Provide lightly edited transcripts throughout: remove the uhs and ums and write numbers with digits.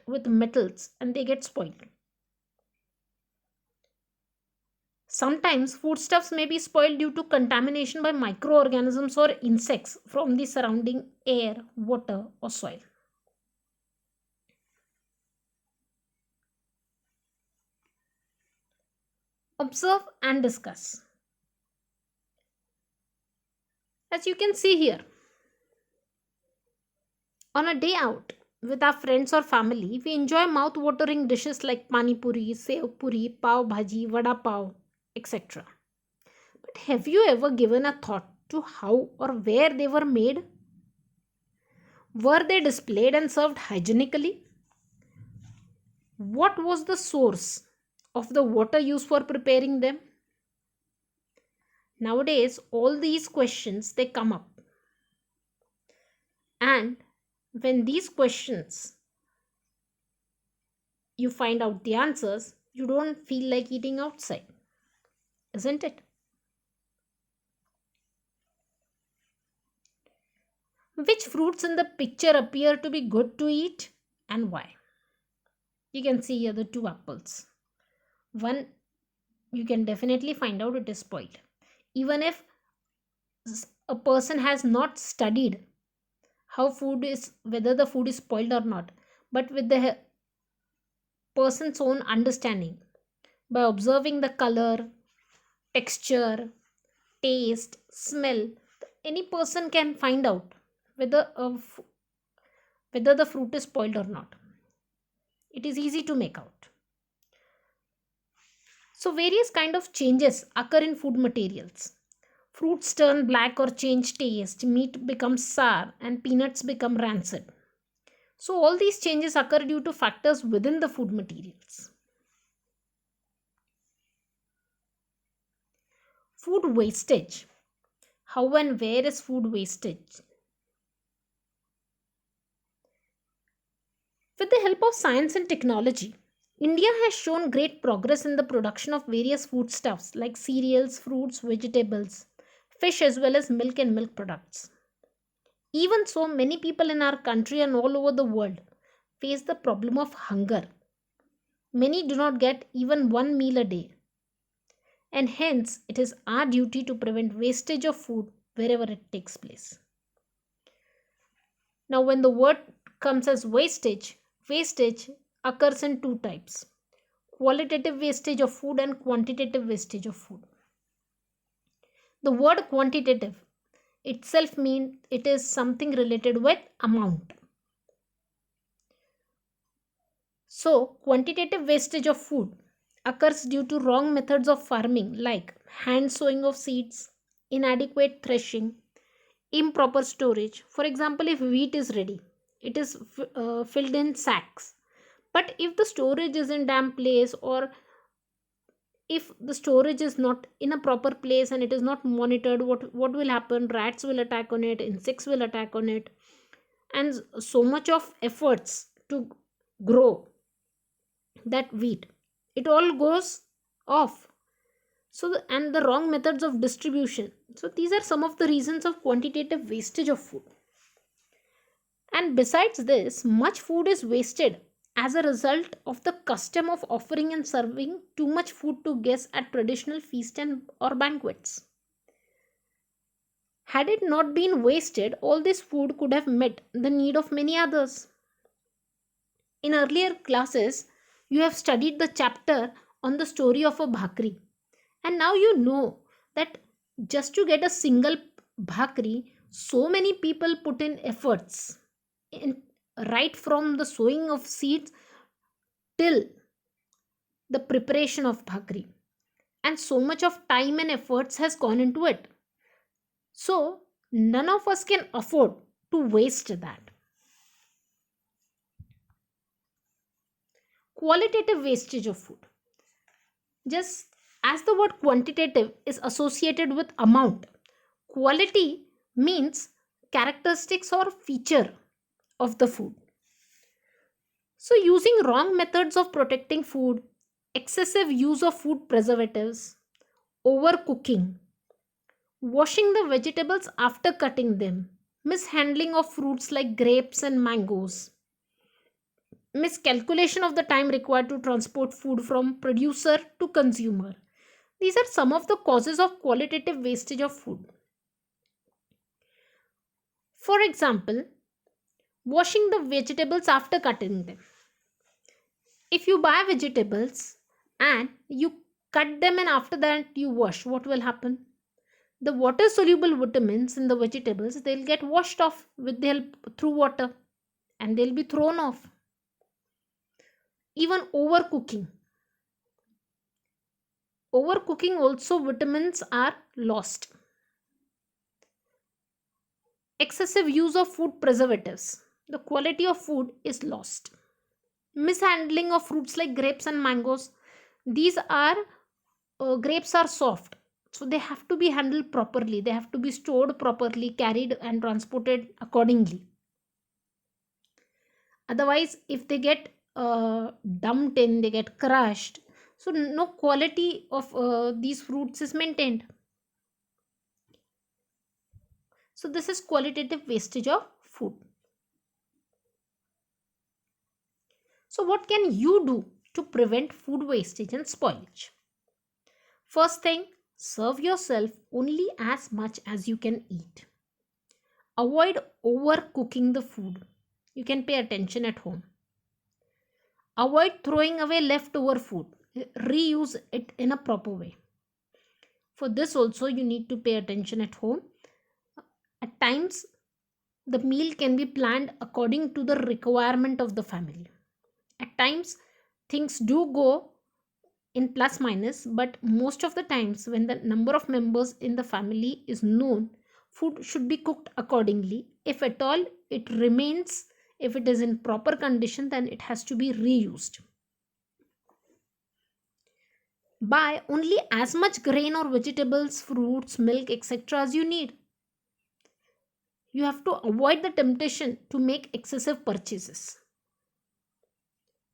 with metals and they get spoiled. Sometimes foodstuffs may be spoiled due to contamination by microorganisms or insects from the surrounding air, water, or soil. Observe and discuss. As you can see here, on a day out with our friends or family, we enjoy mouth-watering dishes like pani puri, sev puri, pav bhaji, vada pav, etc. But have you ever given a thought to how or where they were made? Were they displayed and served hygienically? What was the source of the water used for preparing them? Nowadays, all these questions they come up. And when these questions you find out the answers, you don't feel like eating outside, isn't it? Which fruits in the picture appear to be good to eat and why? You can see here the two apples. One, you can definitely find out it is spoiled. Even if a person has not studied how food is, whether the food is spoiled or not, but with the person's own understanding, by observing the color, texture, taste, smell, any person can find out whether whether the fruit is spoiled or not. It is easy to make out. So various kind of changes occur in food materials. Fruits turn black or change taste, meat becomes sour, and peanuts become rancid. So all these changes occur due to factors within the food materials. Food wastage. How and where is food wastage? With the help of science and technology, India has shown great progress in the production of various foodstuffs like cereals, fruits, vegetables, fish, as well as milk and milk products. Even so, many people in our country and all over the world face the problem of hunger. Many do not get even one meal a day, and hence it is our duty to prevent wastage of food wherever it takes place. Now, when the word comes as wastage, wastage occurs in two types: qualitative wastage of food and quantitative wastage of food. The word quantitative itself means it is something related with amount. So, quantitative wastage of food occurs due to wrong methods of farming like hand sowing of seeds, inadequate threshing, improper storage. For example, if wheat is ready, it is filled in sacks. But if the storage is in damp place, or if the storage is not in a proper place and it is not monitored, what will happen? Rats will attack on it, insects will attack on it, and so much of efforts to grow that wheat, it all goes off. So and the wrong methods of distribution, so these are some of the reasons of quantitative wastage of food. And besides this, much food is wasted as a result of the custom of offering and serving too much food to guests at traditional feast and or banquets. Had it not been wasted, all this food could have met the need of many others. In earlier classes, you have studied the chapter on the story of a bhakri. And now you know that just to get a single bhakri, so many people put in efforts, in, right from the sowing of seeds till the preparation of bhakri. And so much of time and efforts has gone into it. So none of us can afford to waste that. Qualitative wastage of food. Just as the word quantitative is associated with amount, quality means characteristics or feature of the food. So, using wrong methods of protecting food, excessive use of food preservatives, overcooking, washing the vegetables after cutting them, mishandling of fruits like grapes and mangoes, Miscalculation of the time required to transport food from producer to consumer. These are some of the causes of qualitative wastage of food. For example, washing the vegetables after cutting them. If you buy vegetables and you cut them and after that you wash, what will happen? The water soluble vitamins in the vegetables, they'll get washed off with the help through water, and they'll be thrown off. Even overcooking also, vitamins are lost. Excessive use of food preservatives, the quality of food is lost. Mishandling of fruits like grapes and mangoes, these are grapes are soft, so they have to be handled properly, they have to be stored properly, carried and transported accordingly. Otherwise, if they get dumped in, they get crushed, so no quality of these fruits is maintained. So this is qualitative wastage of food. So what can you do to prevent food wastage and spoilage? First thing, serve yourself only as much as you can eat. Avoid overcooking the food. You can pay attention at home. Avoid throwing away leftover food. Reuse it in a proper way. For this also you need to pay attention at home. At times the meal can be planned according to the requirement of the family. At times things do go in plus minus, but most of the times when the number of members in the family is known, food should be cooked accordingly. If at all it remains, if it is in proper condition, then it has to be reused. Buy only as much grain or vegetables, fruits, milk, etc. as you need. You have to avoid the temptation to make excessive purchases.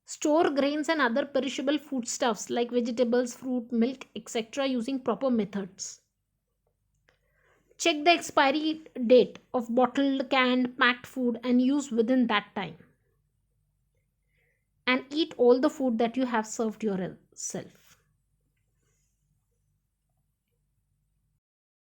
Store grains and other perishable foodstuffs like vegetables, fruit, milk, etc. using proper methods. Check the expiry date of bottled, canned, packed food and use within that time. And eat all the food that you have served yourself.